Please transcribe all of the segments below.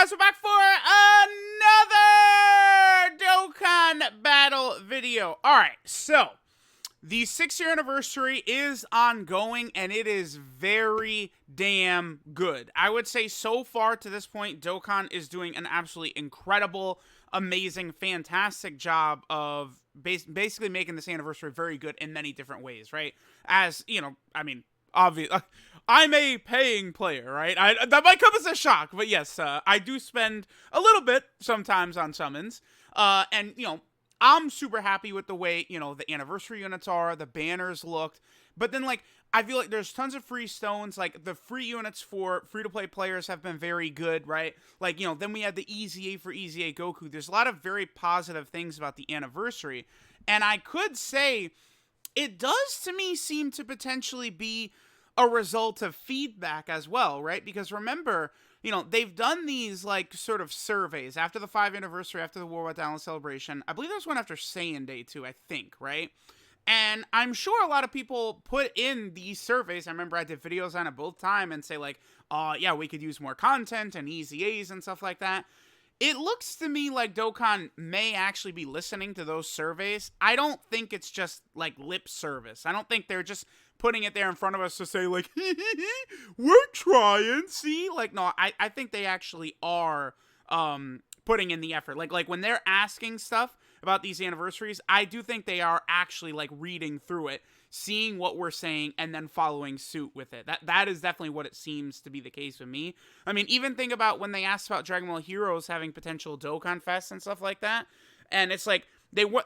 guys, we're back for another Dokkan battle video. Alright, so the 6-year anniversary is ongoing, and it is very damn good. I would say so far to this point, Dokkan is doing an absolutely incredible, amazing, fantastic job of basically making this anniversary very good in many different ways, right? As, you know, I mean, obviously, I'm a paying player, right? That might come as a shock, but yes, I do spend a little bit sometimes on summons, and, you know, I'm super happy with the way, you know, the anniversary units are, the banners looked, but then, like, I feel like there's tons of free stones, like, the free units for free-to-play players have been very good, right? Like, you know, then we had the EZA for EZA Goku. There's a lot of very positive things about the anniversary, and I could say it does, to me, seem to potentially be a result of feedback as well, right? Because remember, you know, they've done these, like, sort of surveys after the 5th anniversary, after the War Without Talent celebration. I believe there's one after Saiyan Day, too, I think, right? And I'm sure a lot of people put in these surveys. I remember I did videos on it both time and say, like, oh, yeah, we could use more content and EZAs and stuff like that. It looks to me like Dokkan may actually be listening to those surveys. I don't think it's just, like, lip service. I don't think they're just putting it there in front of us to say, like, we're trying, see? Like, no, I think they actually are putting in the effort. Like when they're asking stuff about these anniversaries, I do think they are actually, like, reading through it, seeing what we're saying, and then following suit with it. That is definitely what it seems to be the case with me. I mean, even think about when they asked about Dragon Ball Heroes having potential Dokkan Fest and stuff like that, and it's like, they were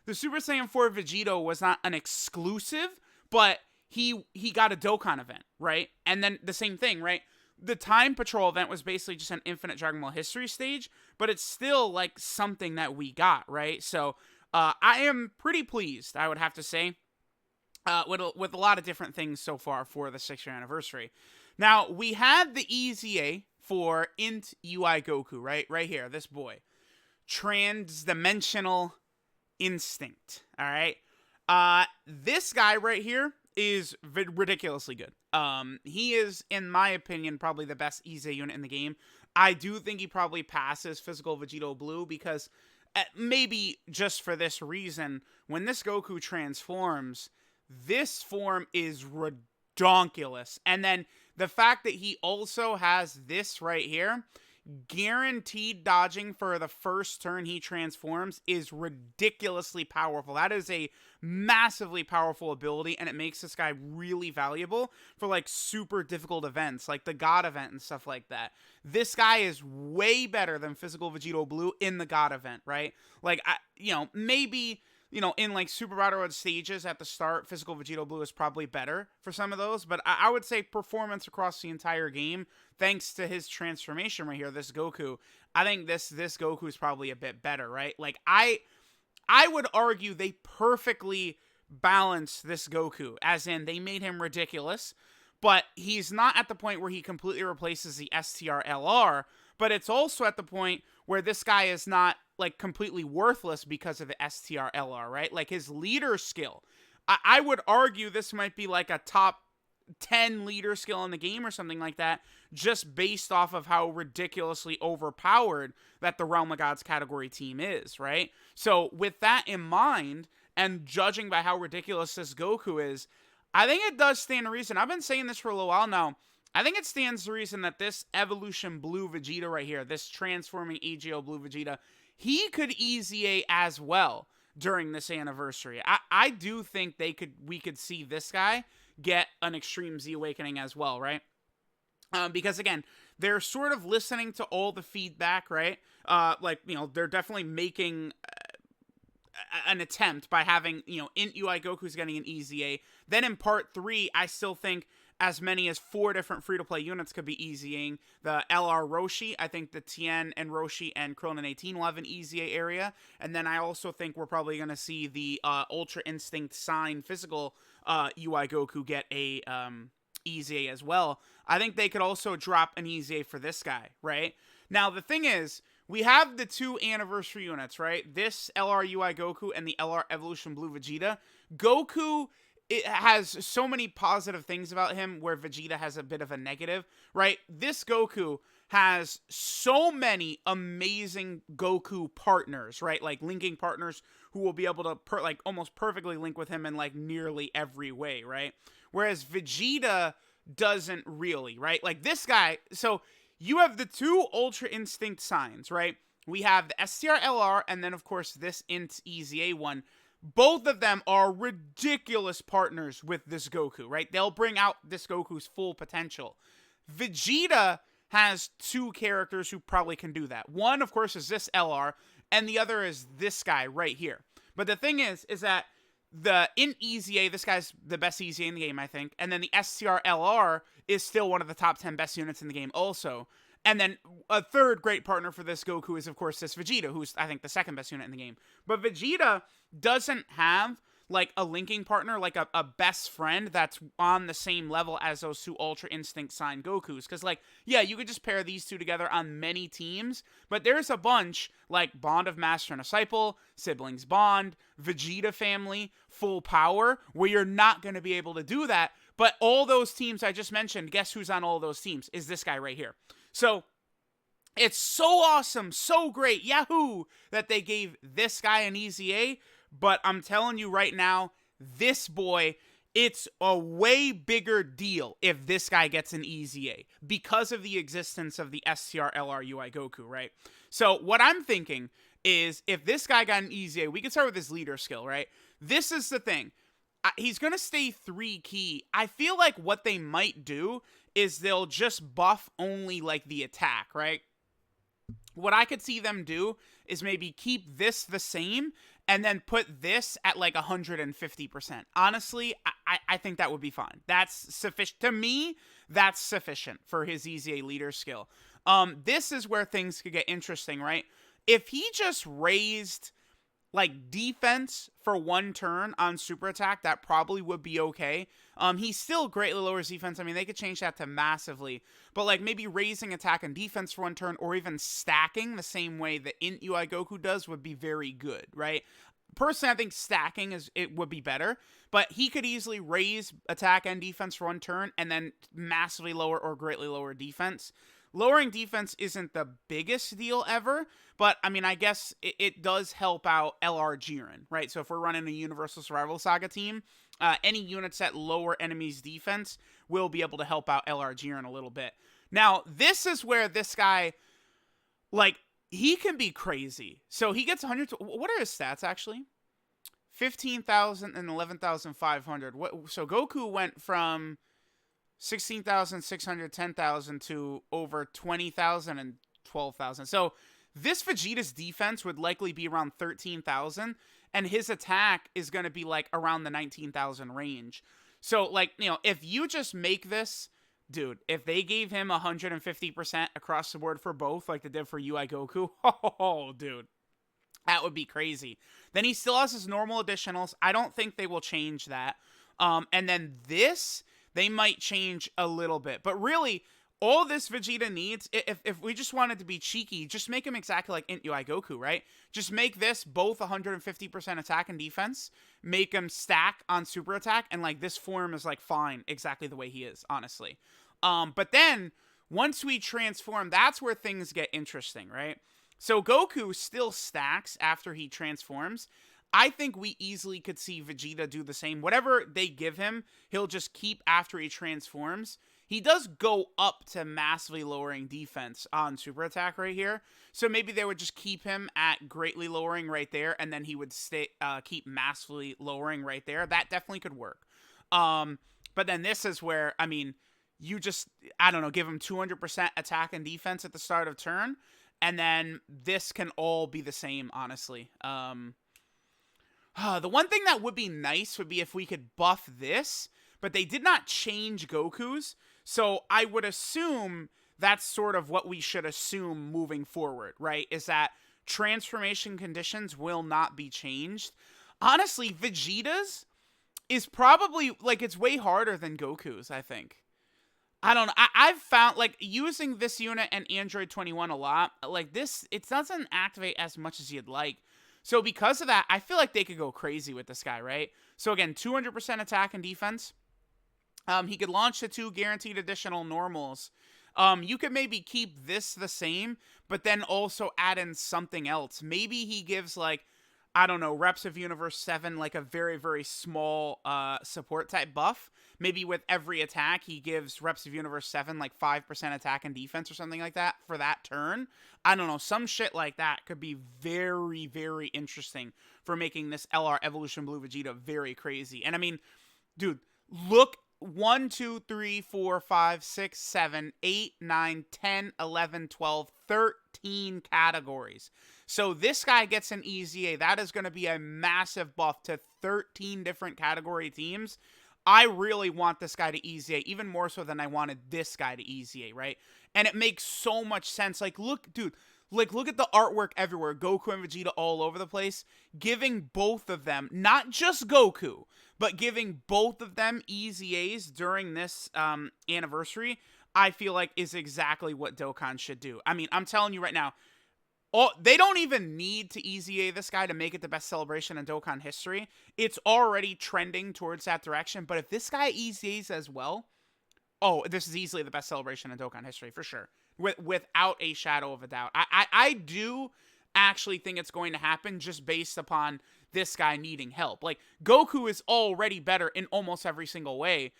the Super Saiyan 4 Vegeta was not an exclusive, but he got a Dokkan event, right? And then the same thing, right? The Time Patrol event was basically just an infinite Dragon Ball history stage, but it's still, like, something that we got, right? So, I am pretty pleased, I would have to say, with a lot of different things so far for the 6-year anniversary. Now, we had the EZA for Int UI Goku, right? Right here, this boy. Transdimensional Instinct, alright? This guy right here is ridiculously good. He is, in my opinion, probably the best EZA unit in the game. I do think he probably passes Physical Vegito Blue because, maybe just for this reason, when this Goku transforms, this form is redonkulous. And then the fact that he also has this right here, guaranteed dodging for the first turn he transforms, is ridiculously powerful. That is a massively powerful ability, and it makes this guy really valuable for, like, super difficult events, like the God event and stuff like that. This guy is way better than Physical Vegito Blue in the God event, right? Like, you know, maybe, you know, in, like, Super Battle Road stages at the start, Physical Vegito Blue is probably better for some of those, but I would say performance across the entire game, thanks to his transformation right here, this Goku, I think this Goku is probably a bit better, right? Like, I would argue they perfectly balanced this Goku, as in they made him ridiculous, but he's not at the point where he completely replaces the STR-LR, but it's also at the point where this guy is not, like, completely worthless because of the STR-LR, right? Like, his leader skill, I would argue this might be, like, a top 10 leader skill in the game or something like that, just based off of how ridiculously overpowered that the Realm of Gods category team is, right? So, with that in mind, and judging by how ridiculous this Goku is, I think it does stand to reason. I've been saying this for a little while now. I think it stands to reason that this Evolution Blue Vegeta right here, this transforming AGL Blue Vegeta, he could EZA as well during this anniversary. I do think we could see this guy get an Extreme Z Awakening as well, right? Because, again, they're sort of listening to all the feedback, right? Like, you know, they're definitely making an attempt by having, you know, Int UI Goku's getting an EZA. Then in part 3, I still think as many as 4 different free-to-play units could be EZAing. The LR Roshi, I think the Tien and Roshi and Krillin 18 will have an EZA area. And then I also think we're probably going to see the Ultra Instinct Sign Physical UI Goku get a EZA as well. I think they could also drop an EZA for this guy, right? Now, the thing is, we have the 2 anniversary units, right? This LR UI Goku and the LR Evolution Blue Vegeta. Goku, it has so many positive things about him where Vegeta has a bit of a negative, right? This Goku has so many amazing Goku partners, right? Like linking partners who will be able to almost perfectly link with him in like nearly every way, right? Whereas Vegeta doesn't really, right? Like this guy, so you have the two Ultra Instinct signs, right? We have the STR-LR and then of course this Int EZA one. Both of them are ridiculous partners with this Goku, right? They'll bring out this Goku's full potential. Vegeta has two characters who probably can do that. One, of course, is this LR, and the other is this guy right here. But the thing is that the Int EZA, this guy's the best EZA in the game, I think, and then the STR-LR is still one of the top 10 best units in the game also. And then a third great partner for this Goku is, of course, this Vegeta, who's, I think, the second best unit in the game. But Vegeta doesn't have, like, a linking partner, like a best friend that's on the same level as those two Ultra Instinct signed Gokus. Because, like, yeah, you could just pair these two together on many teams, but there's a bunch, like Bond of Master and Disciple, Siblings Bond, Vegeta Family, Full Power, where you're not going to be able to do that. But all those teams I just mentioned, guess who's on all those teams? Is this guy right here. So, it's so awesome, so great, yahoo, that they gave this guy an EZA, but I'm telling you right now, this boy, it's a way bigger deal if this guy gets an EZA, because of the existence of the STR-LR UI Goku, right? So, what I'm thinking is, if this guy got an EZA, we can start with his leader skill, right? This is the thing. He's going to stay 3 key. I feel like what they might do is they'll just buff only, like, the attack, right? What I could see them do is maybe keep this the same and then put this at, like, 150%. Honestly, I think that would be fine. That's sufficient. To me, that's sufficient for his EZA leader skill. This is where things could get interesting, right? If he just raised, like, defense for 1 turn on super attack, that probably would be okay. He still greatly lowers defense. I mean, they could change that to massively, but, like, maybe raising attack and defense for 1 turn, or even stacking the same way the Int UI Goku does, would be very good, right? Personally, I think stacking would be better, but he could easily raise attack and defense for 1 turn and then massively lower or greatly lower defense. Lowering defense isn't the biggest deal ever, but, I mean, I guess it does help out LR Jiren, right? So if we're running a Universal Survival Saga team, any units that lower enemies' defense will be able to help out LR Jiren a little bit. Now, this is where this guy, like, he can be crazy. So he gets 100... What are his stats, actually? 15,000 and 11,500. So Goku went from 16,600, 10,000 to over 20,000 and 12,000. So this Vegeta's defense would likely be around 13,000, and his attack is going to be, like, around the 19,000 range. So, like, you know, if you just make this, dude, if they gave him 150% across the board for both, like they did for UI Goku, oh, dude, that would be crazy. Then he still has his normal additionals. I don't think they will change that. And then this, they might change a little bit. But really, all this Vegeta needs, if we just wanted to be cheeky, just make him exactly like Int UI Goku, right? Just make this both 150% attack and defense, make him stack on super attack, and, like, this form is, like, fine, exactly the way he is, honestly. But then, once we transform, that's where things get interesting, right? So Goku still stacks after he transforms. I think we easily could see Vegeta do the same. Whatever they give him, he'll just keep after he transforms. He does go up to massively lowering defense on super attack right here. So maybe they would just keep him at greatly lowering right there, and then he would keep massively lowering right there. That definitely could work. But then this is where, I mean, you just, I don't know, give him 200% attack and defense at the start of turn, and then this can all be the same, honestly. The one thing that would be nice would be if we could buff this, but they did not change Goku's, so I would assume that's sort of what we should assume moving forward, right? Is that transformation conditions will not be changed. Honestly, Vegeta's is probably, like, it's way harder than Goku's, I think. I don't know. I've found, like, using this unit and Android 21 a lot, like, this, it doesn't activate as much as you'd like. So because of that, I feel like they could go crazy with this guy, right? So again, 200% attack and defense. He could launch the 2 guaranteed additional normals. You could maybe keep this the same, but then also add in something else. Maybe he gives like, I don't know, Reps of Universe 7, like a very, very small support type buff. Maybe with every attack, he gives Reps of Universe 7 like 5% attack and defense or something like that for that turn. I don't know, some shit like that could be very, very interesting for making this LR Evolution Blue Vegeta very crazy. And I mean, dude, look, 1, 2, 3, 4, 5, 6, 7, 8, 9, 10, 11, 12, 13 categories. So this guy gets an EZA. That is going to be a massive buff to 13 different category teams. I really want this guy to EZA, even more so than I wanted this guy to EZA, right? And it makes so much sense. Like, look, dude, like, look at the artwork everywhere. Goku and Vegeta all over the place. Giving both of them, not just Goku, but giving both of them EZAs during this anniversary, I feel like is exactly what Dokkan should do. I mean, I'm telling you right now, they don't even need to EZA this guy to make it the best celebration in Dokkan history. It's already trending towards that direction. But if this guy EZAs as well, oh, this is easily the best celebration in Dokkan history for sure, without a shadow of a doubt. I do actually think it's going to happen just based upon this guy needing help. Like, Goku is already better in almost every single way.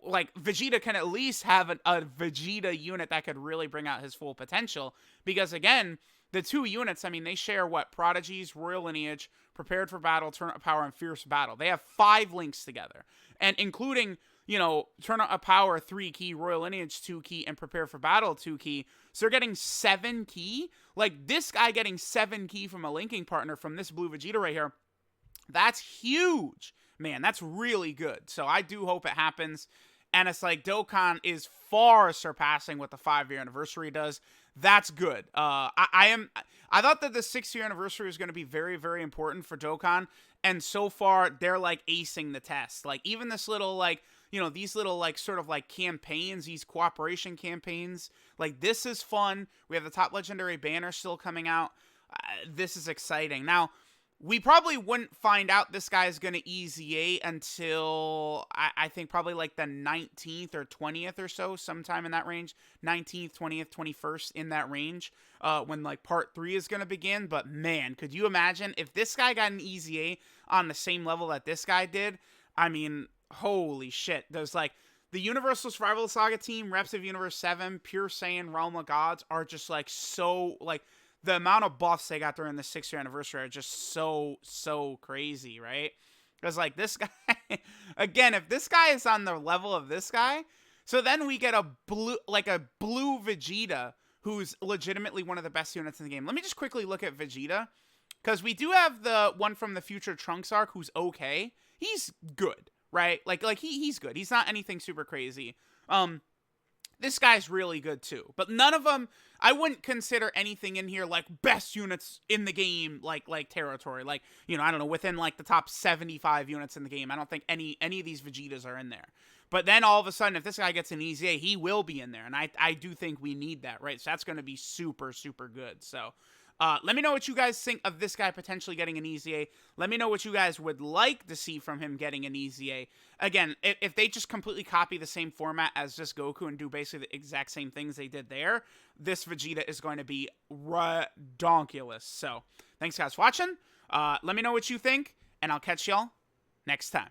Like, Vegeta can at least have a Vegeta unit that could really bring out his full potential. Because, again, the two units, I mean, they share what? Prodigies, Royal Lineage, Prepared for Battle, Turn Up Power, and Fierce Battle. They have 5 links together. And including, you know, Turn Up Power 3 key, Royal Lineage 2 key, and Prepare for Battle 2 key. So they're getting 7 key. Like, this guy getting 7 key from a linking partner from this Blue Vegeta right here, that's huge. Man, that's really good. So I do hope it happens. And it's like Dokkan is far surpassing what the 5-year anniversary does. That's good. I thought that the 6-year anniversary was going to be very, very important for Dokkan. And so far, they're like acing the test. Like, even this little, like, you know, these little, like, sort of like campaigns, these cooperation campaigns, like, this is fun. We have the top legendary banner still coming out. This is exciting. Now, we probably wouldn't find out this guy is going to EZA until, I think, probably like the 19th or 20th or so, sometime in that range. 19th, 20th, 21st, in that range, when, like, part 3 is going to begin. But, man, could you imagine if this guy got an EZA on the same level that this guy did? I mean, holy shit. There's, like, the Universal Survival Saga team, Reps of Universe 7, Pure Saiyan, Realm of Gods are just, like, so, like, the amount of buffs they got during the 6-year anniversary are just so crazy, right? Because, like, this guy, again, if this guy is on the level of this guy, so then we get a blue Vegeta, who's legitimately one of the best units in the game. Let me just quickly look at Vegeta, because we do have the one from the Future Trunks arc who's okay. He's good, right? Like he's good. He's not anything super crazy. This guy's really good too. But none of them, I wouldn't consider anything in here like best units in the game, like territory. Like, you know, I don't know, within like the top 75 units in the game. I don't think any of these Vegetas are in there. But then all of a sudden, if this guy gets an EZA, he will be in there. And I do think we need that, right? So that's going to be super, super good. So let me know what you guys think of this guy potentially getting an EZA. Let me know what you guys would like to see from him getting an EZA. Again, if they just completely copy the same format as just Goku and do basically the exact same things they did there, this Vegeta is going to be redonkulous. So, thanks guys for watching. Let me know what you think, and I'll catch y'all next time.